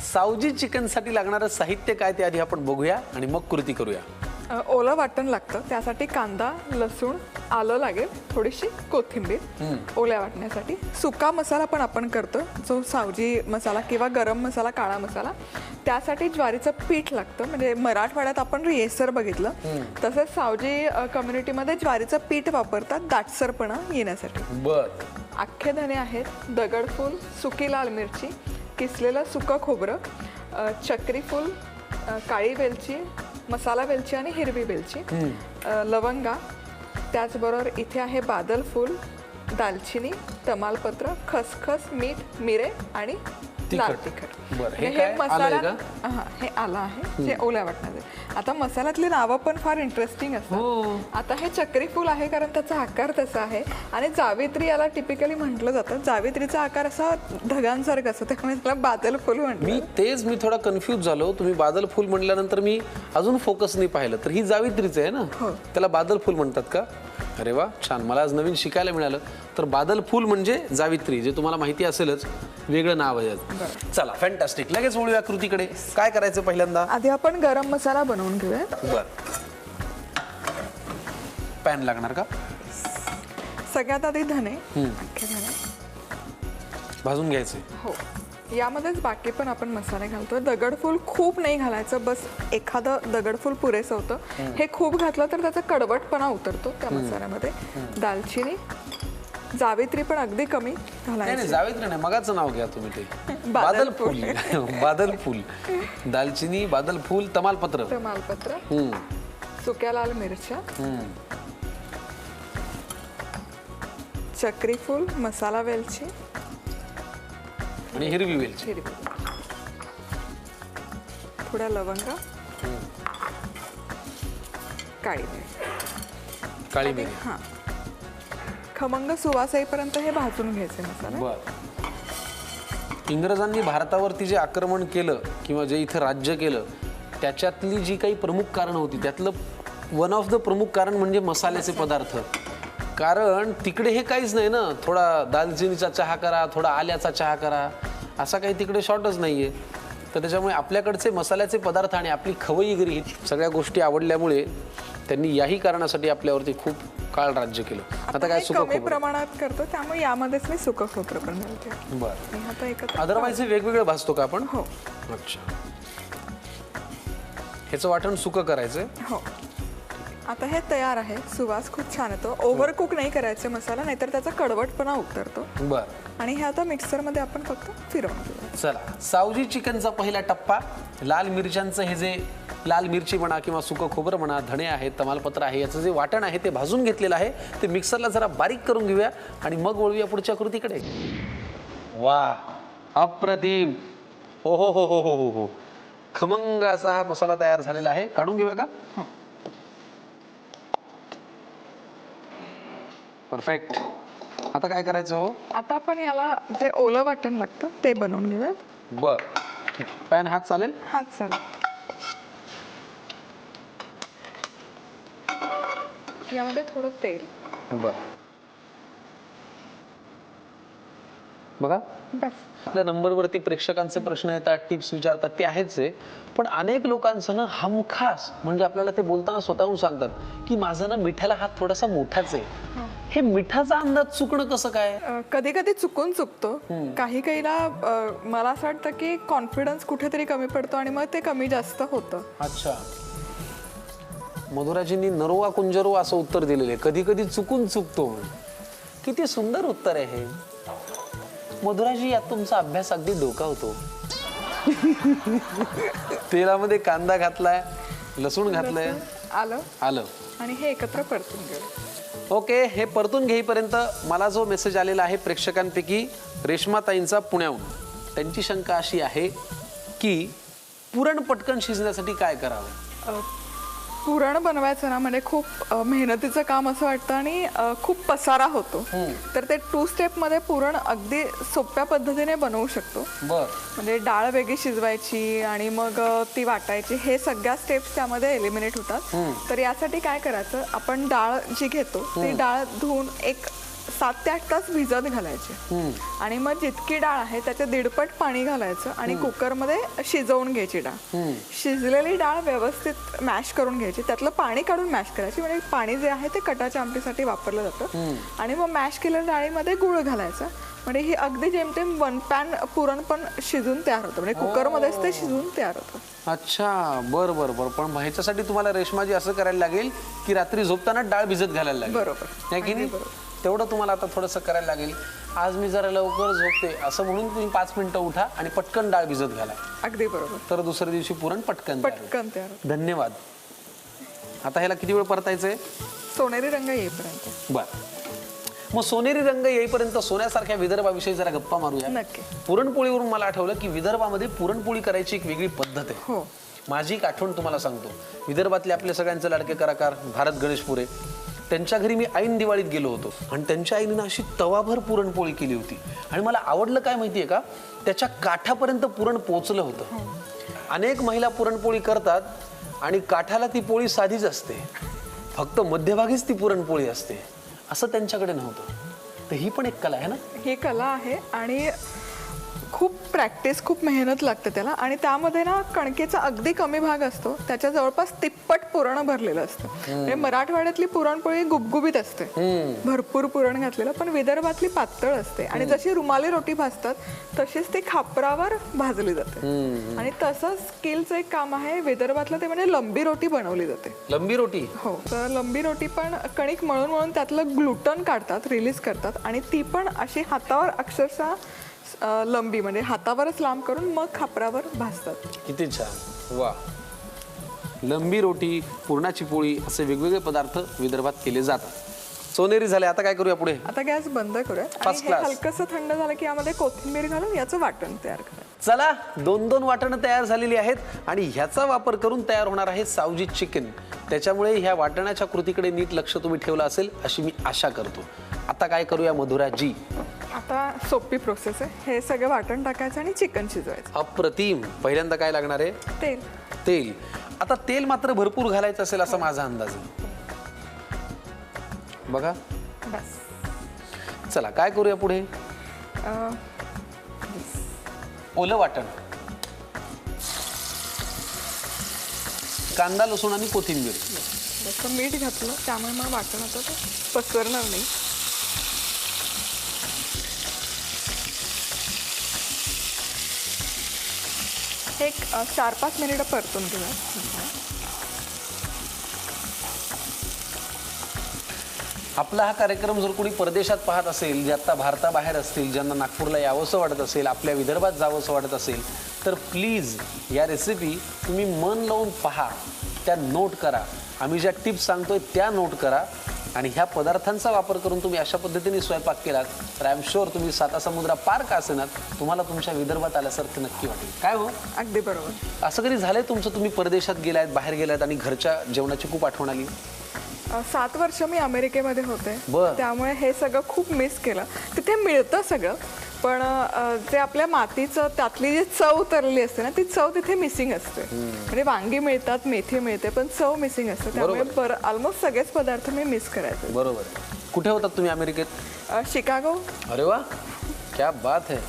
Savji chicken साठी लागणारं साहित्य काय ते आधी आपण बघूया आणि मग कृती करूया. ओलं वाटण लागतं, त्यासाठी कांदा, लसूण, आलं लागेल, थोडीशी कोथिंबीर ओल्या वाटण्यासाठी. सुका मसाला पण आपण करतो, जो सावजी मसाला किंवा गरम मसाला, काळा मसाला. त्यासाठी ज्वारीचं पीठ लागतं. म्हणजे मराठवाड्यात आपण रिएसर बघितलं, तसंच सावजी कम्युनिटीमध्ये ज्वारीचं पीठ वापरतात दाटसरपणा येण्यासाठी. बर. अख्खे धने आहेत, दगडफूल, सुकी लाल मिरची, किसलेलं सुकं खोबरं, चक्रीफूल, काळी वेलची, मसाला वेलची आणि हिरवी वेलची, लवंगा. त्याचबरोबर इथे आहे बादल फूल, दालचिनी, तमालपत्र, खसखस, मीठ, मिरे आणि लाल तिखट. हे मसाला हे आलं आहे जे ओल्या वाटणारे. आता मसाल्यातली नावं पण फार इंटरेस्टिंग असतात. आता हे चक्रीफूल आहे कारण त्याचा आकार तसा आहे, आणि जावित्री याला टिपिकली म्हटलं जातं. जावित्रीचा आकार असा ढगांसारखा असतो, त्यामुळे त्याला बादल फूल म्हणतात. मी थोडा कन्फ्यूज झालो. तुम्ही बादल फूल म्हटल्यानंतर मी अजून फोकस नाही पाहिलं, तर ही जावित्रीच आहे ना, त्याला बादल फूल म्हणतात का? अरे वा, छान. मला आज नवीन शिकायला मिळालं. तर बादल फूल म्हणजे जावित्री, जे तुम्हाला माहिती असेलच, वेगळं नाव आहे. चला, फॅन्टास्टिक. लगेच वळूया कृतीकडे. काय करायचं पहिल्यांदा? आधी आपण गरम मसाला बनवून घेऊया. बर. पॅन लागणार का? सगळ्यात आधी धने, अख्खे धने भाजून घ्यायचे. हो, यामध्येच बाकी पण आपण मसाले घालतोय. दगडफूल खूप नाही घालायचं, बस एखादं दगडफूल पुरेसं होतं. हे खूप घातलं तर त्याचा कडवटपणा उतरतो त्या मसाल्यामध्ये. दालचिनी, जावित्री पण अगदी कमी घालायची. नाही, जावित्री नाही, मगाचं नाव घ्या तुम्ही ते. बादल फूल. बादल फूल, दालचिनी, बादल फूल, तमालपत्र, सुक्या लाल मिरच्या, चक्रीफूल, मसाला वेलची आणि हिरवी वेलची, थोड्या लवंगा, काळी मिरी. हा, खमंग सुवास येईपर्यंत हे भाजून घ्यायचे मसाले. बर. इंग्रजांनी भारतावरती जे आक्रमण केलं किंवा जे इथं राज्य केलं, त्याच्यातली जी काही प्रमुख कारणं होती, त्यातलं वन ऑफ द प्रमुख कारण म्हणजे मसाल्याचे पदार्थ. कारण तिकडे हे काहीच नाही ना, थोडा दालचिनीचा चहा करा, थोडा आल्याचा चहा करा, असा काही तिकडे शॉर्टच नाहीये. तर त्याच्यामुळे आपल्याकडचे मसाल्याचे पदार्थ आणि आपली खवईगिरी सगळ्या गोष्टी आवडल्यामुळे त्यांनी याही कारणासाठी आपल्यावरती खूप काळ राज्य केलं. आता काय सुकं कमी प्रमाणात करतो, त्यामुळे यामध्येच मी सुकं खोबरं पण घालते. बरं. आता एकत्र अदरवाईज वेगवेगळं भाजतो का आपण? हो. अच्छा, ह्याचं वाटण सुकं करायचंय. हो. आता हे तयार आहे. सुवास खूप छान येतो. ओव्हर कुक नाही करायचं मसाला, नाहीतर त्याचा कडवटपणा उतरतो. बर. आणि हे आता मिक्सरमध्ये आपण फक्त फिरवून घेऊ. चला, सावजी चिकनचा पहिला टप्पा. लाल मिरच्यांचं हे जे लाल मिरची म्हणा किंवा सुकं खोबरं म्हणा, धणे आहेत, तमालपत्र आहे, याचं जे वाटण आहे ते भाजून घेतलेलं आहे, ते मिक्सरला जरा बारीक करून घेऊया आणि मग वळूया पुढच्या कृतीकडे. वा, अप्रतिम. हो हो हो हो हो हो हो, खमंग असा हा मसाला तयार झालेला आहे. काढून घेऊया का? परफेक्ट. आता काय करायचं हो? आता आपण याला जे ओलं वाटण लागतं ते बनवून घेऊया. बर. पॅन हात चालेल? हात चालेल. यामध्ये थोडं तेल. बर. बघा, बस. आपल्या नंबरवरती प्रेक्षकांचे प्रश्न येतात, टिप्स विचारतात, ते आहेच आहे. पण अनेक लोकांचं ना हमखास म्हणजे आपल्याला ते बोलताना स्वतःहून सांगतात की माझा ना मिठाला हात थोडासा मोठाच आहे. हे मिठाचा अंदाज चुकणं कसं काय? कधी कधी चुकून चुकतो. काही काहीला मला असं वाटतं की कॉन्फिडन्स कुठेतरी कमी पडतो आणि मग ते कमी जास्त होतं. अच्छा. मधुराजींनी नरोवा कुंजरो असं उत्तर दिलेलं आहे. कधी कधी चुकून चुकतो. किती सुंदर उत्तर आहे हे. मधुराजी, यात तुमचा अभ्यास अगदी डोकावतो. तेलामध्ये कांदा घातलाय, लसूण घातलंय, आलं आणि हे एकत्र परतून घेऊ. ओके. हे परतून घेईपर्यंत मला जो मेसेज आलेला आहे प्रेक्षकांपैकी रेश्माताईंचा पुण्याहून, त्यांची शंका अशी आहे की पुरण पटकन शिजण्यासाठी काय करावं? पुरण बनवायचं ना म्हणजे खूप मेहनतीचं काम असं वाटतं आणि खूप पसारा होतो. तर ते 2 स्टेपमध्ये पुरण अगदी सोप्या पद्धतीने बनवू शकतो. म्हणजे डाळ वेगळी शिजवायची आणि मग ती वाटायची, हे सगळ्या स्टेप्स त्यामध्ये एलिमिनेट होतात. तर यासाठी काय करायचं, आपण डाळ जी घेतो ती डाळ धुवून एक 7 ते 8 तास भिजत घालायचे आणि मग जितकी डाळ आहे त्याच्या दीडपट पाणी घालायचं आणि कुकरमध्ये शिजवून घ्यायची डाळ. शिजलेली डाळ व्यवस्थित मॅश करून घ्यायची, त्यातलं पाणी काढून मॅश करायची, म्हणजे पाणी जे आहे ते कटाच्या आमटीसाठी वापरलं जातं. आणि मग मॅश केलेल्या डाळीमध्ये गुळ घालायचा, म्हणजे ही अगदी जेमतेम 1 पॅन पुरण पण शिजून तयार होतं, म्हणजे कुकरमध्येच ते शिजून तयार होतं. अच्छा, बरं बरं बरं. पण ह्याच्यासाठी तुम्हाला रेशमाजी असं करायला लागेल की रात्री झोपताना डाळ भिजत घालायला लागेल. बरोबर, नाही की नाही? तेवढं तुम्हाला आता थोडंसं करायला लागेल. आज मी जरा लवकर झोपते असं म्हणून तुम्ही 5 मिनिटं उठा आणि पटकन डाळ भिजत घाला. अगदी बरोबर. तर दुसऱ्या दिवशी पुरण पटकन तयार होईल. तयार होतं. धन्यवाद. आता ह्याला किती वेळ परतायचंय? सोनेरी रंग येईपर्यंत. बर, मग सोनेरी रंग येईपर्यंत सोन्यासारख्या विदर्भाविषयी जरा गप्पा मारूया. नक्की. पुरणपोळीवरून मला आठवलं की विदर्भामध्ये पुरणपोळी करायची एक वेगळी पद्धत आहे. हो. माझी एक आठवण तुम्हाला सांगतो. विदर्भातले आपले सगळ्यांचे लाडके कलाकार भारत गणेशपुरे, त्यांच्या घरी मी ऐन दिवाळीत गेलो होतो आणि त्यांच्या आईने अशी तवाभर पुरणपोळी केली होती आणि मला आवडलं काय माहितीये का, त्याच्या काठापर्यंत पुरण पोचलं होतं. अनेक महिला पुरणपोळी करतात आणि काठाला ती पोळी साधीच असते, फक्त मध्यभागीच ती पुरणपोळी असते. असं त्यांच्याकडे नव्हतं. तर ही पण एक कला आहे ना? ही कला आहे आणि खूप प्रॅक्टिस, खूप मेहनत लागते त्याला. आणि त्यामध्ये ना कणकेचा अगदी कमी भाग असतो, त्याच्या जवळपास तिप्पट पुरण भरलेलं असतं. म्हणजे मराठवाड्यातली पुरणपोळी गुबगुबीत असते, भरपूर पुरण घातलेलं, पण विदर्भातली पातळ असते. आणि जशी रुमाली रोटी भाजतात तशीच ती खापरावर भाजली जाते. आणि तसंच स्किलचं एक काम आहे विदर्भातलं, ते म्हणजे लंबी रोटी बनवली जाते. लंबी रोटी? हो. तर लंबी रोटी पण कणिक मळून मळून त्यातलं ग्लुटन काढतात, रिलीज करतात आणि ती पण अशी हातावर अक्षरशः लंबी, म्हणजे हातावरच लांब करून मग खापरावर भाजतात. किती छान. वा. लंबी रोटी, पुरणाची पोळी असे वेगवेगळे पदार्थ विदर्भात केले जातात. सोनेरी झाले. आता काय करूया पुढे? आता गॅस बंद करूया आणि हे हलकसं थंड झालं की यामध्ये कोथिंबीर घालून याचं वाटण तयार करा. चला, 2-2 वाटणं तयार झालेली आहेत आणि ह्याचा वापर करून तयार होणार आहे सावजी चिकन. त्याच्यामुळे ह्या वाटणाच्या कृतीकडे नीट लक्ष तुम्ही ठेवलं असेल अशी मी आशा करतो. आता काय करूया मधुराजी? आता सोपी प्रोसेस आहे. हे सगळं वाटण टाकायचं आणि चिकन शिजवायचं. अप्रतिम. पहिल्यांदा काय लागणार आहे? तेल. तेल. आता तेल मात्र भरपूर घालायचं असेल असा माझा अंदाज आहे. बघा. बस. चला, काय करूया पुढे? ओलं वाटण, कांदा, लसूण आणि कोथिंबीर. जसं मीठ घातलं त्यामुळे मग वाटण आता ते पसरणार नाही. एक 4-5 मिनिटं परतून घेऊया. आपला हा कार्यक्रम जर कोणी परदेशात पाहत असेल, जे आता भारताबाहेर असतील, ज्यांना नागपूरला यावंसं वाटत असेल, आपल्या विदर्भात जावंसं वाटत असेल, तर प्लीज या रेसिपी तुम्ही मन लावून पहा, त्या नोट करा. आम्ही ज्या टिप्स सांगतोय त्या नोट करा आणि ह्या पदार्थांचा वापर करून तुम्ही अशा पद्धतीने स्वयंपाक केलात तर आय एम शुअर तुम्ही 7 समुद्रा पार का असेनात, तुम्हाला तुमच्या विदर्भात आल्यासारखं नक्की वाटेल. काय हो? अगदी बरोबर. असं कधी झालंय तुमचं, तुम्ही परदेशात गेलायत, बाहेर गेलायत आणि घरच्या जेवणाची खूप आठवण आली? 7 वर्ष मी अमेरिकेमध्ये होते, बरं. त्यामुळे हे सगळं खूप मिस केलं. तिथे मिळतं सगळं, पण जे आपल्या मातीचं त्यातली जी चव उतरलेली असते ना, ती चव तिथे मिसिंग असते. म्हणजे वांगी मिळतात, मेथी मिळते, पण चव मिसिंग असते. त्यामुळे ऑलमोस्ट सगळेच पदार्थ मी मिस करायचे. बरोबर. कुठे होतात तुम्ही अमेरिकेत? शिकागो. अरे वा, क्या बात है.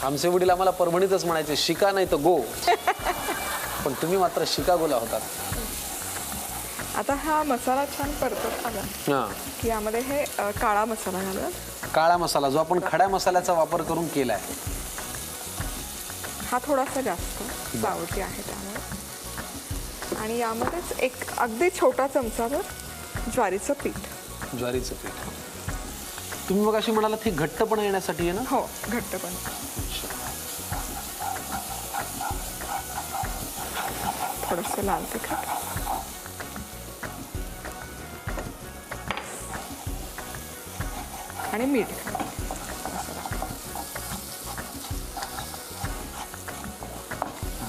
आमचे वडील आम्हाला परभणीतच म्हणायचे, शिका नाही तर गो. पण तुम्ही मात्र शिकागोला होतात. आता हा मसाला छान परतत आला की यामध्ये हे काळा मसाला घालूया. काळा मसाला जो आपण खड्या मसाल्याचा वापर करून केलाय, हा थोडासा जास्त सावटी आहे त्यामुळे. आणि यामध्येच एक अगदी छोटा चमचाभर ज्वारीचं पीठ. ज्वारीचं पीठ. तुम्ही मग अशी म्हणालात हे घट्टपणा येण्यासाठी आहे ना? हो, घट्टपणा. थोडंसं लाल तिखट आणि मीठ.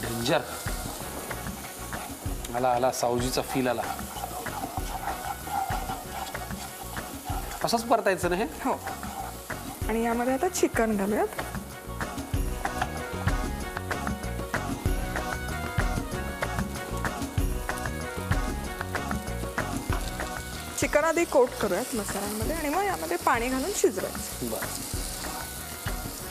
डेंजर. आला सावजीचा फील आला. असंच परतायचं ना हे? हो. आणि यामध्ये आता चिकन घालूयात. चिकन आधी कोट करूयात मसाल्यांमध्ये आणि मग यामध्ये पाणी घालून शिजवायचं. बरं.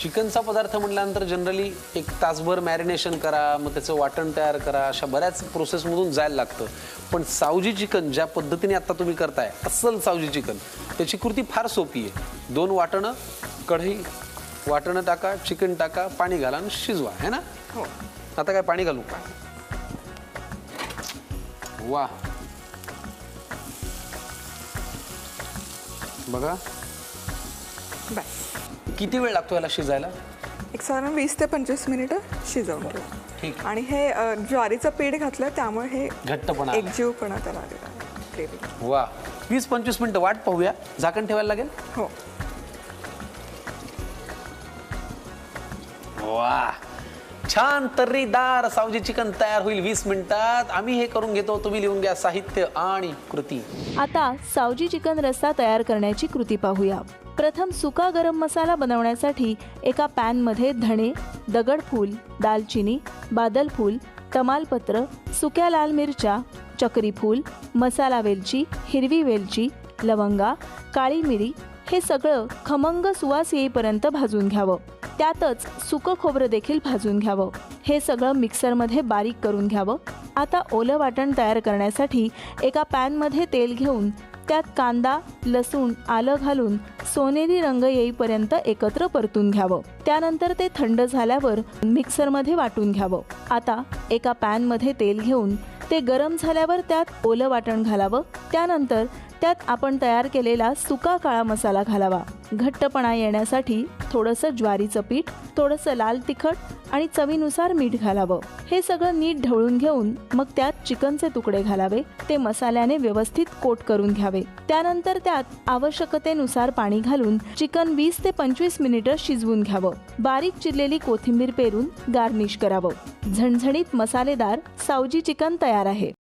चिकनचा पदार्थ म्हटल्यानंतर जनरली 1 तासभर मॅरिनेशन करा, मग त्याचं वाटण तयार करा, अशा बऱ्याच प्रोसेसमधून जायला लागतं. पण सावजी चिकन ज्या पद्धतीने आता तुम्ही करताय, अस्सल सावजी चिकन, त्याची कृती फार सोपी आहे. 2 वाटणं, कढई, वाटणं टाका, चिकन टाका, पाणी घाला आणि शिजवा, है ना? हो. आता काय पाणी घालू? वा, बघा बस. किती वेळ लागतो याला शिजायला? एक साधारण 20 ते 25 मिनिटं शिजवून घेऊ. ठीक. आणि हे ज्वारीचं पीठ घातलं त्यामुळे हे घट्टपणा आला. एकजीवपणा त्याला आलेला आहे ग्रेव्ही. वा, 20-25 मिनिटं वाट पाहूया. झाकण ठेवायला लागेल? हो. वा, छान तर्रीदार सावजी चिकन तयार होईल 20 मिनिटात. आम्ही हे करून घेतो. तुम्ही लिहून घ्या साहित्य आणि कृती. आता सावजी चिकन रस्सा तयार करण्याची कृती पाहूया. प्रथम सुका गरम मसाला बनवण्यासाठी एका पॅनमध्ये धणे, दगडफूल, दालचिनी, बादलफूल, तमालपत्र, सुक्या लाल मिरच्या, चक्रीफूल, मसाला वेलची, हिरवी वेलची, लवंगा, काळी मिरी हे सगळं खमंग सुवास येईपर्यंत भाजून घ्यावं. त्यातच सुकं खोबरं देखील भाजून घ्यावं. हे सगळं मिक्सरमध्ये बारीक करून घ्यावं. आता ओलं वाटण तयार करण्यासाठी एका पॅनमध्ये तेल घेऊन त्यात कांदा, लसूण, आलं घालून सोनेरी रंग येईपर्यंत एकत्र परतून घ्यावं. त्यानंतर ते थंड झाल्यावर मिक्सरमध्ये वाटून घ्यावं. आता एका पॅनमध्ये तेल घेऊन ते गरम झाल्यावर त्यात ओलं वाटण घालावं. त्यानंतर त्यात आपण तयार केलेला सुका काळा मसाला घालावा. घट्टपणा येण्यासाठी थोडंसं ज्वारीचं पीठ, थोडंसं लाल तिखट आणि चवीनुसार मीठ घालावं. हे सगळं नीट ढवळून घेऊन मग त्यात चिकनचे तुकडे घालावे. ते मसाल्याने व्यवस्थित कोट करून घ्यावे. त्यानंतर त्यात आवश्यकतेनुसार पाणी घालून चिकन 20 ते 25 मिनिटं शिजवून घ्यावं. बारीक चिरलेली कोथिंबीर पेरून गार्निश करावं. झणझणीत मसालेदार सावजी चिकन तयार आहे.